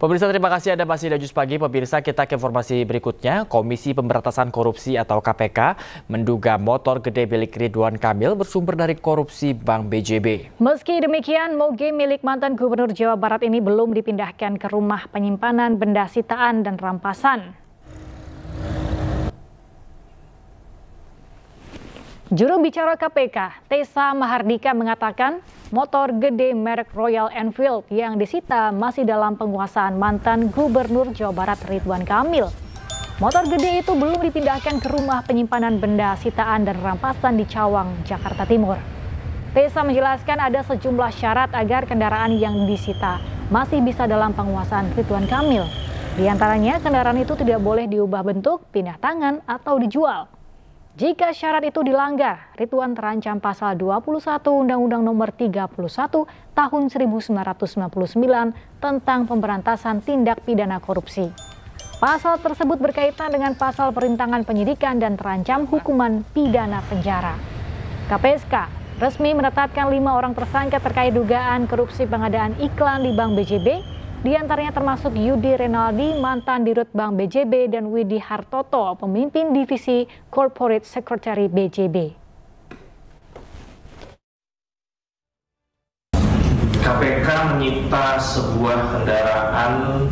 Pemirsa, terima kasih Anda masih di Jus Pagi. Pemirsa, kita ke informasi berikutnya. Komisi Pemberantasan Korupsi atau KPK menduga motor gede milik Ridwan Kamil bersumber dari korupsi Bank BJB. Meski demikian, moge milik mantan Gubernur Jawa Barat ini belum dipindahkan ke rumah penyimpanan benda sitaan dan rampasan. Juru bicara KPK, Tessa Mahardika mengatakan motor gede merek Royal Enfield yang disita masih dalam penguasaan mantan Gubernur Jawa Barat Ridwan Kamil. Motor gede itu belum dipindahkan ke rumah penyimpanan benda sitaan dan rampasan di Cawang, Jakarta Timur. Tessa menjelaskan ada sejumlah syarat agar kendaraan yang disita masih bisa dalam penguasaan Ridwan Kamil. Di antaranya, kendaraan itu tidak boleh diubah bentuk, pindah tangan, atau dijual. Jika syarat itu dilanggar, Ridwan terancam pasal 21 Undang-Undang Nomor 31 Tahun 1999 tentang pemberantasan tindak pidana korupsi. Pasal tersebut berkaitan dengan pasal perintangan penyidikan dan terancam hukuman pidana penjara. KPSK resmi menetapkan 5 orang tersangka terkait dugaan korupsi pengadaan iklan di Bank BJB. Di antaranya termasuk Yudi Renaldi, mantan Dirut Bank BJB, dan Widi Hartoto, pemimpin divisi Corporate Secretary BJB. KPK menyita sebuah kendaraan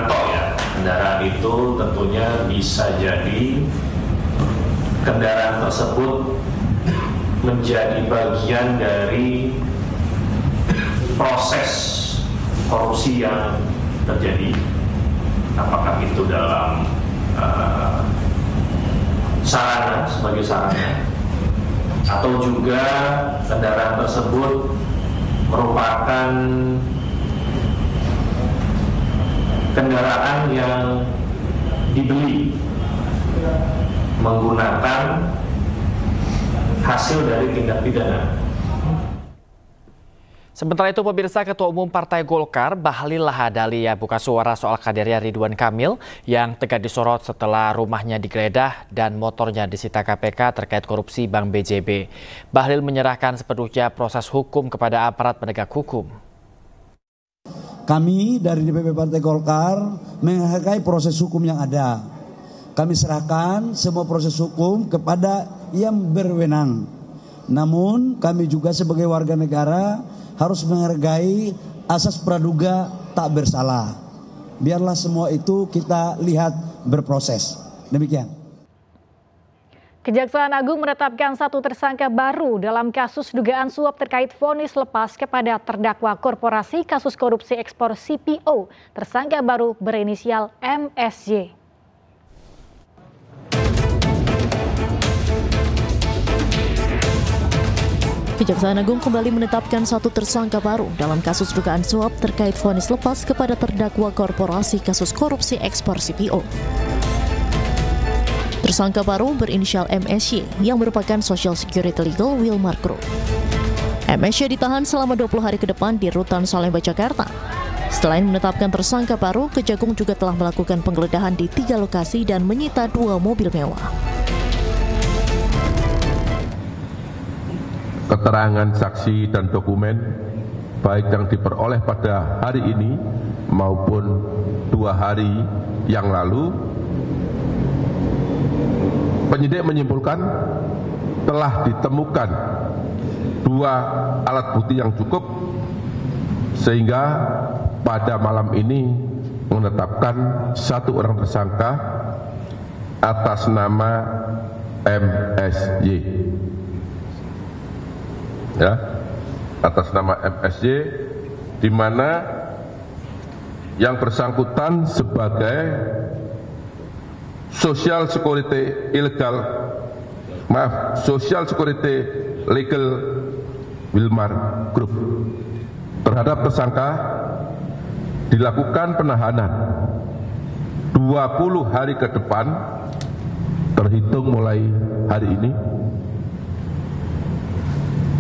toh ya. Kendaraan itu tentunya bisa jadi kendaraan tersebut menjadi bagian dari proses korupsi yang terjadi, apakah itu dalam sarana, sebagai sarana, atau juga kendaraan tersebut merupakan kendaraan yang dibeli menggunakan hasil dari tindak pidana. Sementara itu, pemirsa, Ketua Umum Partai Golkar Bahlil Lahadalia buka suara soal kadernya Ridwan Kamil yang tengah disorot setelah rumahnya digeledah dan motornya disita KPK terkait korupsi Bank BJB. Bahlil menyerahkan sepenuhnya proses hukum kepada aparat penegak hukum. Kami dari DPP Partai Golkar menghargai proses hukum yang ada. Kami serahkan semua proses hukum kepada yang berwenang. Namun kami juga sebagai warga negara harus menghargai asas praduga tak bersalah. Biarlah semua itu kita lihat berproses. Demikian. Kejaksaan Agung menetapkan 1 tersangka baru dalam kasus dugaan suap terkait vonis lepas kepada terdakwa korporasi kasus korupsi ekspor CPO. Tersangka baru berinisial MSY. Kejaksaan Agung kembali menetapkan 1 tersangka baru dalam kasus dugaan suap terkait vonis lepas kepada terdakwa korporasi kasus korupsi ekspor CPO. Tersangka baru berinisial MSY yang merupakan Social Security Legal Wilmar Group. MSY ditahan selama 20 hari ke depan di Rutan Salemba, Jakarta. Selain menetapkan tersangka baru, Kejagung juga telah melakukan penggeledahan di 3 lokasi dan menyita 2 mobil mewah. Keterangan saksi dan dokumen baik yang diperoleh pada hari ini maupun 2 hari yang lalu, penyidik menyimpulkan telah ditemukan 2 alat bukti yang cukup sehingga pada malam ini menetapkan 1 orang tersangka atas nama MSY. Ya, atas nama MSY, di mana yang bersangkutan sebagai Social Security Legal Wilmar Group. Terhadap tersangka dilakukan penahanan 20 hari ke depan terhitung mulai hari ini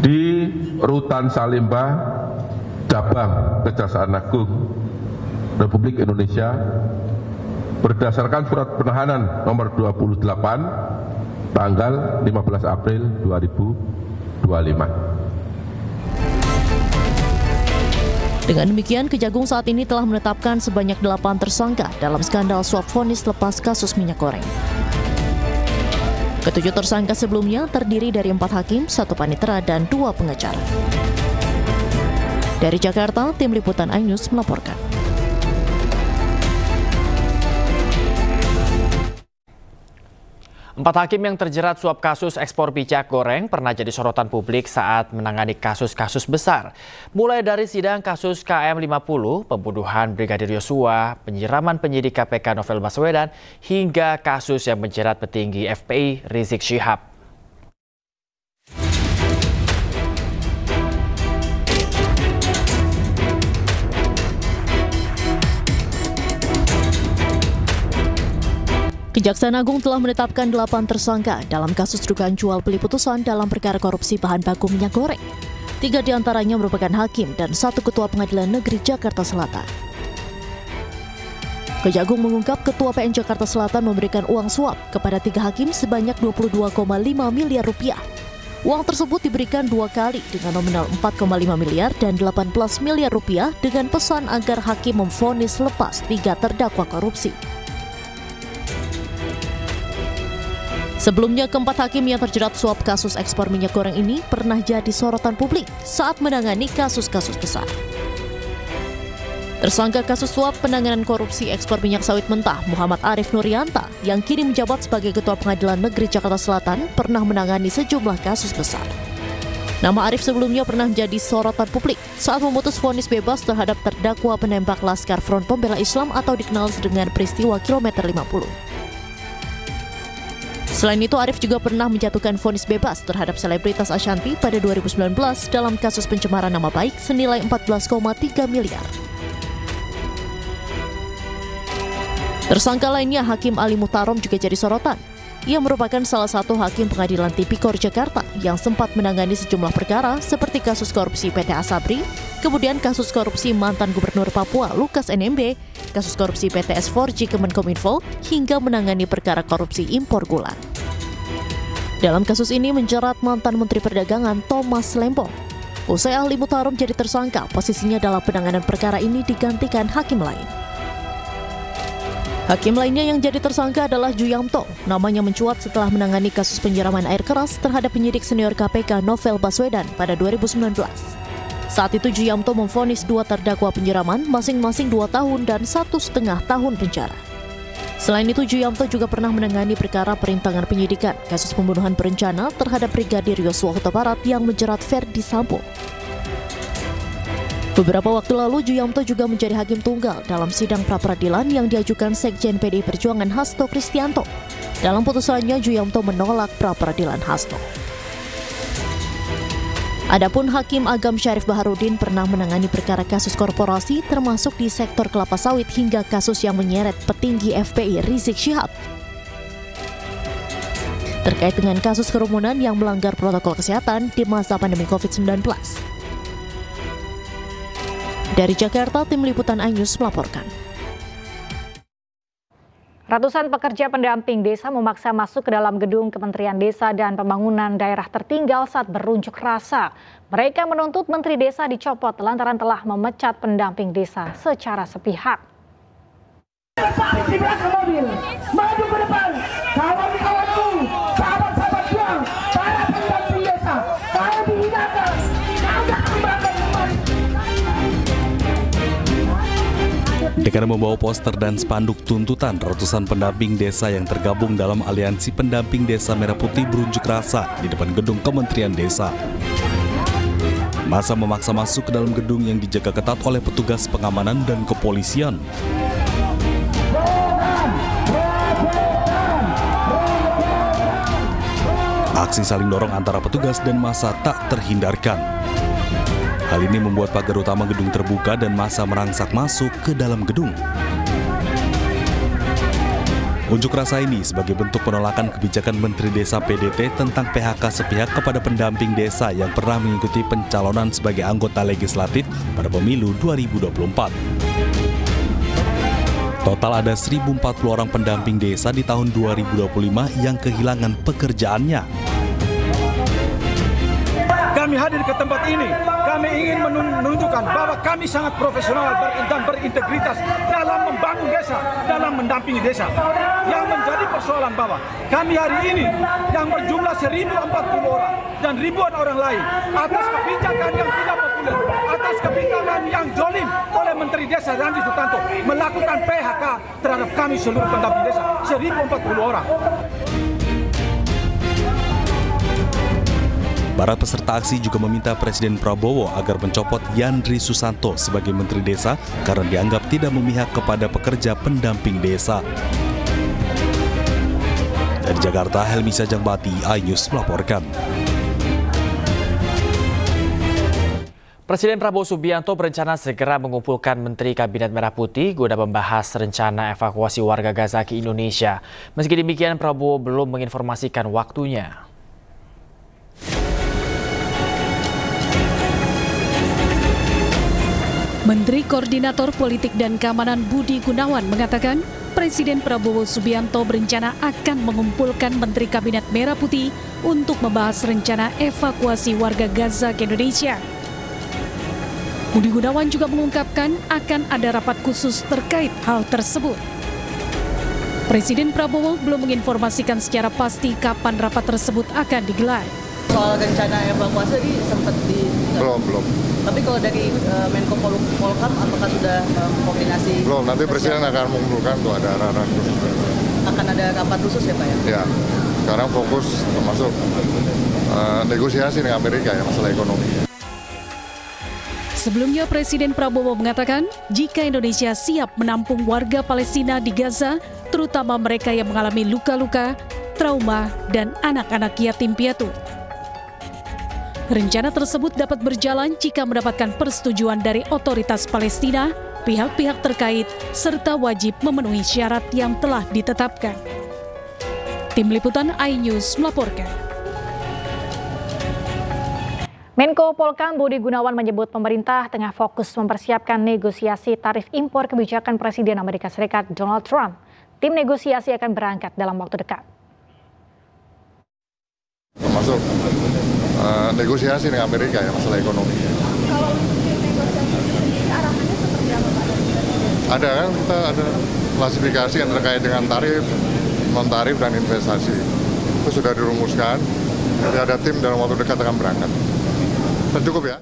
di Rutan Salemba, Cabang Kejaksaan Agung Republik Indonesia berdasarkan surat penahanan nomor 28 tanggal 15 April 2025. Dengan demikian, Kejagung saat ini telah menetapkan sebanyak 8 tersangka dalam skandal suap vonis lepas kasus minyak goreng. Ketujuh tersangka sebelumnya terdiri dari 4 hakim, 1 panitera, dan 2 pengacara. Dari Jakarta, tim liputan iNews melaporkan. Empat hakim yang terjerat suap kasus ekspor minyak goreng pernah jadi sorotan publik saat menangani kasus-kasus besar. Mulai dari sidang kasus KM50, pembunuhan Brigadir Yosua, penyiraman penyidik KPK Novel Baswedan, hingga kasus yang menjerat petinggi FPI Rizik Syihab. Kejaksaan Agung telah menetapkan 8 tersangka dalam kasus dugaan jual beli putusan dalam perkara korupsi bahan baku minyak goreng. 3 diantaranya merupakan hakim dan 1 ketua Pengadilan Negeri Jakarta Selatan. Kejagung mengungkap Ketua PN Jakarta Selatan memberikan uang suap kepada 3 hakim sebanyak 22,5 miliar rupiah. Uang tersebut diberikan 2 kali dengan nominal 4,5 miliar dan 18 miliar rupiah dengan pesan agar hakim memvonis lepas 3 terdakwa korupsi. Sebelumnya, keempat hakim yang terjerat suap kasus ekspor minyak goreng ini pernah jadi sorotan publik saat menangani kasus-kasus besar. Tersangka kasus suap penanganan korupsi ekspor minyak sawit mentah Muhammad Arif Nurianta yang kini menjabat sebagai Ketua Pengadilan Negeri Jakarta Selatan pernah menangani sejumlah kasus besar. Nama Arif sebelumnya pernah menjadi sorotan publik saat memutus vonis bebas terhadap terdakwa penembak Laskar Front Pembela Islam atau dikenal dengan peristiwa Kilometer 50. Selain itu, Arif juga pernah menjatuhkan vonis bebas terhadap selebritas Ashanti pada 2019 dalam kasus pencemaran nama baik senilai 14,3 miliar. Tersangka lainnya Hakim Ali Muhtarom juga jadi sorotan. Ia merupakan salah satu hakim Pengadilan Tipikor Jakarta yang sempat menangani sejumlah perkara seperti kasus korupsi PT Asabri, kemudian kasus korupsi mantan Gubernur Papua Lukas NMB, kasus korupsi PT S4G Kemenkominfo, hingga menangani perkara korupsi impor gula. Dalam kasus ini menjerat mantan Menteri Perdagangan Thomas Lembong. Usai Ali Muhtarom jadi tersangka, posisinya dalam penanganan perkara ini digantikan hakim lain. Hakim lainnya yang jadi tersangka adalah Juyamto. Namanya mencuat setelah menangani kasus penyiraman air keras terhadap penyidik senior KPK Novel Baswedan pada 2019. Saat itu Juyamto memvonis 2 terdakwa penyiraman masing-masing 2 tahun dan 1,5 tahun penjara. Selain itu, Juyamto juga pernah menangani perkara perintangan penyidikan kasus pembunuhan berencana terhadap Brigadir Yosua Huta Barat yang menjerat Verdi Sambo. Beberapa waktu lalu, Juyamto juga menjadi hakim tunggal dalam sidang pra-peradilan yang diajukan Sekjen PDI Perjuangan Hasto Kristianto. Dalam putusannya, Juyamto menolak pra-peradilan Hasto. Adapun Hakim Agam Syarif Baharudin pernah menangani perkara kasus korporasi termasuk di sektor kelapa sawit hingga kasus yang menyeret petinggi FPI Rizik Syihab terkait dengan kasus kerumunan yang melanggar protokol kesehatan di masa pandemi COVID-19. Dari Jakarta, tim liputan iNews melaporkan. Ratusan pekerja pendamping desa memaksa masuk ke dalam gedung Kementerian Desa dan Pembangunan Daerah Tertinggal saat berunjuk rasa. Mereka menuntut Menteri Desa dicopot lantaran telah memecat pendamping desa secara sepihak. Di belakang mobil, maju ke depan, kawan-kawanku, sahabat-sahabat juang, para pendamping desa, mau dihinakan, agak kembangkan kembali. Dengan membawa poster dan spanduk tuntutan, ratusan pendamping desa yang tergabung dalam Aliansi Pendamping Desa Merah Putih berunjuk rasa di depan gedung Kementerian Desa. Massa memaksa masuk ke dalam gedung yang dijaga ketat oleh petugas pengamanan dan kepolisian. Aksi saling dorong antara petugas dan massa tak terhindarkan. Hal ini membuat pagar utama gedung terbuka dan massa merangsak masuk ke dalam gedung. Unjuk rasa ini sebagai bentuk penolakan kebijakan Menteri Desa PDT tentang PHK sepihak kepada pendamping desa yang pernah mengikuti pencalonan sebagai anggota legislatif pada pemilu 2024. Total ada 1.040 orang pendamping desa di tahun 2025 yang kehilangan pekerjaannya. Kami kami hadir ke tempat ini, kami ingin menunjukkan bahwa kami sangat profesional dan berintegritas dalam membangun desa, dalam mendampingi desa. Yang menjadi persoalan bahwa kami hari ini yang berjumlah 1.040 orang dan ribuan orang lain atas kebijakan yang tidak populer, atas kebijakan yang jolim oleh Menteri Desa Randy Sutanto melakukan PHK terhadap kami seluruh pendamping desa 1.040 orang. Para peserta aksi juga meminta Presiden Prabowo agar mencopot Yandri Susanto sebagai Menteri Desa karena dianggap tidak memihak kepada pekerja pendamping desa. Dari Jakarta, Helmi Sajangbati, iNews melaporkan. Presiden Prabowo Subianto berencana segera mengumpulkan Menteri Kabinet Merah Putih guna membahas rencana evakuasi warga Gaza ke Indonesia. Meski demikian, Prabowo belum menginformasikan waktunya. Menteri Koordinator Politik dan Keamanan Budi Gunawan mengatakan Presiden Prabowo Subianto berencana akan mengumpulkan Menteri Kabinet Merah Putih untuk membahas rencana evakuasi warga Gaza ke Indonesia. Budi Gunawan juga mengungkapkan akan ada rapat khusus terkait hal tersebut. Presiden Prabowo belum menginformasikan secara pasti kapan rapat tersebut akan digelar. Soal rencana evakuasi tadi sempat Belum. Tapi kalau dari Menko Polhukam apakah sudah koordinasi? Belum, nanti Presiden akan mengumpulkan tuh ada arahan khusus. Akan ada rapat khusus ya Pak ya? Ya, sekarang fokus termasuk negosiasi dengan Amerika ya masalah ekonomi. Sebelumnya Presiden Prabowo mengatakan jika Indonesia siap menampung warga Palestina di Gaza, terutama mereka yang mengalami luka-luka, trauma, dan anak-anak yatim piatu. Rencana tersebut dapat berjalan jika mendapatkan persetujuan dari otoritas Palestina, pihak-pihak terkait, serta wajib memenuhi syarat yang telah ditetapkan. Tim Liputan iNews melaporkan. Menko Polhukam Budi Gunawan menyebut pemerintah tengah fokus mempersiapkan negosiasi tarif impor kebijakan Presiden Amerika Serikat Donald Trump. Tim negosiasi akan berangkat dalam waktu dekat. Termasuk negosiasi dengan Amerika ya masalah ekonomi. Kalau untuk negosiasi arahannya seperti apa Pak? Ada kan, kita ada klasifikasi yang terkait dengan tarif, non-tarif, dan investasi. Itu sudah dirumuskan, jadi ada tim dalam waktu dekat akan berangkat. Cukup ya.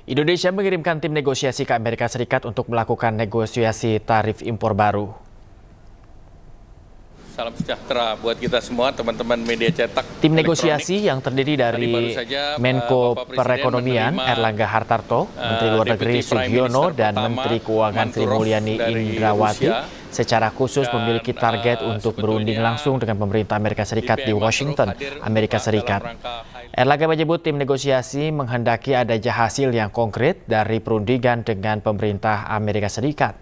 Indonesia mengirimkan tim negosiasi ke Amerika Serikat untuk melakukan negosiasi tarif impor baru. Salam sejahtera buat kita semua, teman-teman media cetak. Tim negosiasi yang terdiri dari Menko Perekonomian Erlangga Hartarto, Menteri Luar Negeri Sugiono, dan Menteri Keuangan Sri Mulyani Indrawati secara khusus memiliki target untuk berunding langsung dengan pemerintah Amerika Serikat di Washington, Amerika Serikat. Erlangga menyebut tim negosiasi menghendaki adanya hasil yang konkret dari perundingan dengan pemerintah Amerika Serikat.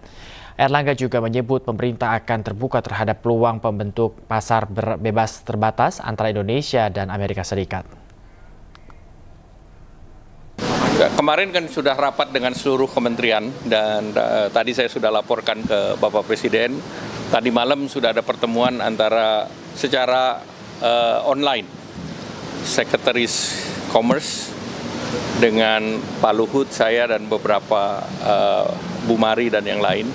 Erlangga juga menyebut pemerintah akan terbuka terhadap peluang pembentuk pasar bebas terbatas antara Indonesia dan Amerika Serikat. Kemarin kan sudah rapat dengan seluruh kementerian dan tadi saya sudah laporkan ke Bapak Presiden. Tadi malam sudah ada pertemuan antara secara online Sekretaris Commerce dengan Pak Luhut, saya dan beberapa Bu Mari dan yang lain.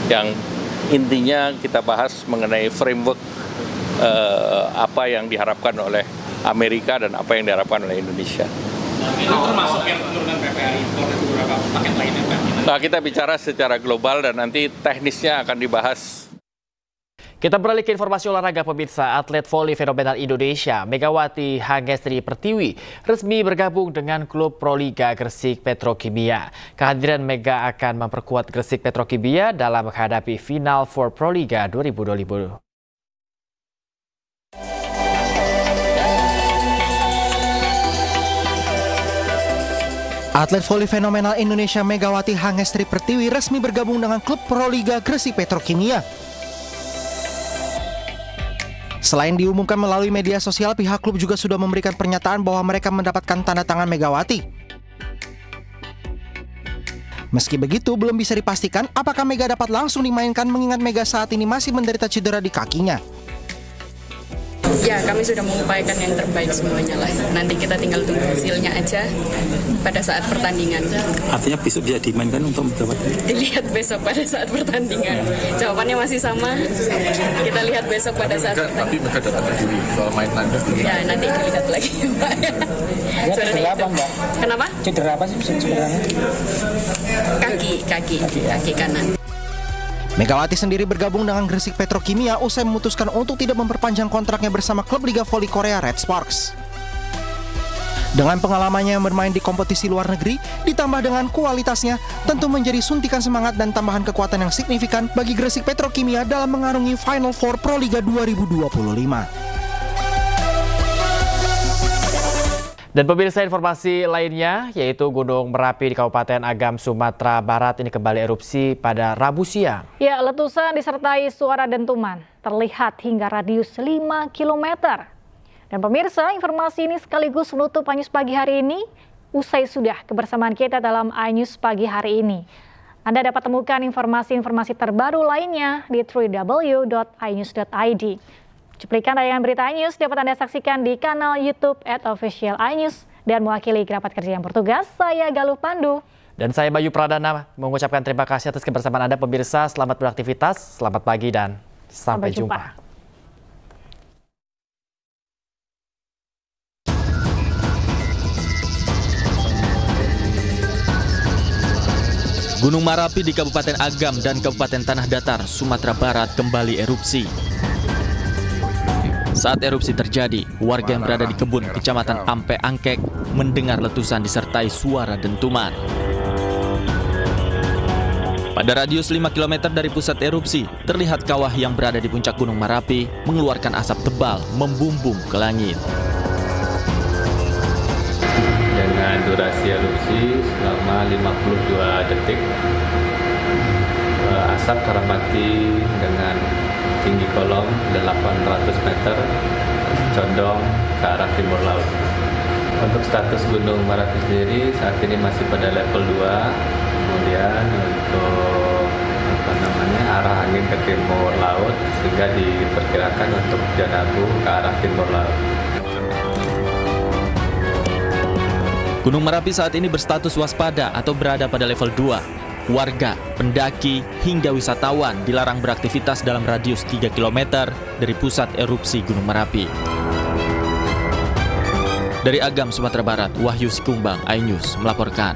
Yang intinya kita bahas mengenai framework apa yang diharapkan oleh Amerika dan apa yang diharapkan oleh Indonesia. Itu termasuk yang penurunan PPR impor dan beberapa paket lainnya Pak? Nah, kita bicara secara global dan nanti teknisnya akan dibahas. Kita beralih ke informasi olahraga pemirsa. Atlet voli fenomenal Indonesia Megawati Hangestri Pertiwi resmi bergabung dengan klub Proliga Gresik Petrokimia. Kehadiran Mega akan memperkuat Gresik Petrokimia dalam menghadapi final for Proliga 2020. Atlet voli fenomenal Indonesia Megawati Hangestri Pertiwi resmi bergabung dengan klub Proliga Gresik Petrokimia. Selain diumumkan melalui media sosial, pihak klub juga sudah memberikan pernyataan bahwa mereka mendapatkan tanda tangan Megawati. Meski begitu, belum bisa dipastikan apakah Mega dapat langsung dimainkan mengingat Mega saat ini masih menderita cedera di kakinya. Ya, kami sudah mengupayakan yang terbaik semuanya lah. Nanti kita tinggal tunggu hasilnya aja pada saat pertandingan. Artinya besok bisa dimainkan untuk mendapatkan? Dilihat besok pada saat pertandingan. Jawabannya masih sama. Kita lihat besok pada saat pertandingan. Tapi mereka dapat diri soal main tanda. Ya, nanti dilihat lagi, Pak. Cedera apa, Mbak? Kenapa? Cedera apa sih sebenarnya? Kaki kanan. Megawati sendiri bergabung dengan Gresik Petrokimia usai memutuskan untuk tidak memperpanjang kontraknya bersama klub Liga Voli Korea Red Sparks. Dengan pengalamannya yang bermain di kompetisi luar negeri, ditambah dengan kualitasnya, tentu menjadi suntikan semangat dan tambahan kekuatan yang signifikan bagi Gresik Petrokimia dalam mengarungi Final Four Pro Liga 2025. Dan pemirsa, informasi lainnya yaitu Gunung Merapi di Kabupaten Agam, Sumatera Barat ini kembali erupsi pada Rabu siang. Ya, letusan disertai suara dentuman terlihat hingga radius 5 km. Dan pemirsa, informasi ini sekaligus menutup iNews pagi hari ini. Usai sudah kebersamaan kita dalam iNews pagi hari ini. Anda dapat temukan informasi-informasi terbaru lainnya di www.inews.id. Cuplikan tayangan berita iNews dapat Anda saksikan di kanal YouTube @official iNews. Dan mewakili kerabat kerja yang bertugas, saya Galuh Pandu. Dan saya Bayu Pradana mengucapkan terima kasih atas kebersamaan Anda pemirsa. Selamat beraktivitas, selamat pagi dan sampai jumpa. Gunung Merapi di Kabupaten Agam dan Kabupaten Tanah Datar, Sumatera Barat kembali erupsi. Saat erupsi terjadi, warga yang berada di kebun Kecamatan Ampe Angkek mendengar letusan disertai suara dentuman. Pada radius 5 km dari pusat erupsi, terlihat kawah yang berada di puncak Gunung Merapi mengeluarkan asap tebal membumbung ke langit. Dengan durasi erupsi selama 52 detik, asap teramati dengan tinggi kolom 800 meter condong ke arah timur laut. Untuk status Gunung Merapi sendiri saat ini masih pada level 2. Kemudian untuk arah angin ke timur laut sehingga diperkirakan untuk hujan abu ke arah timur laut. Gunung Merapi saat ini berstatus waspada atau berada pada level 2. Warga, pendaki, hingga wisatawan dilarang beraktivitas dalam radius 3 km dari pusat erupsi Gunung Merapi. Dari Agam, Sumatera Barat, Wahyu Sikumbang, iNews melaporkan.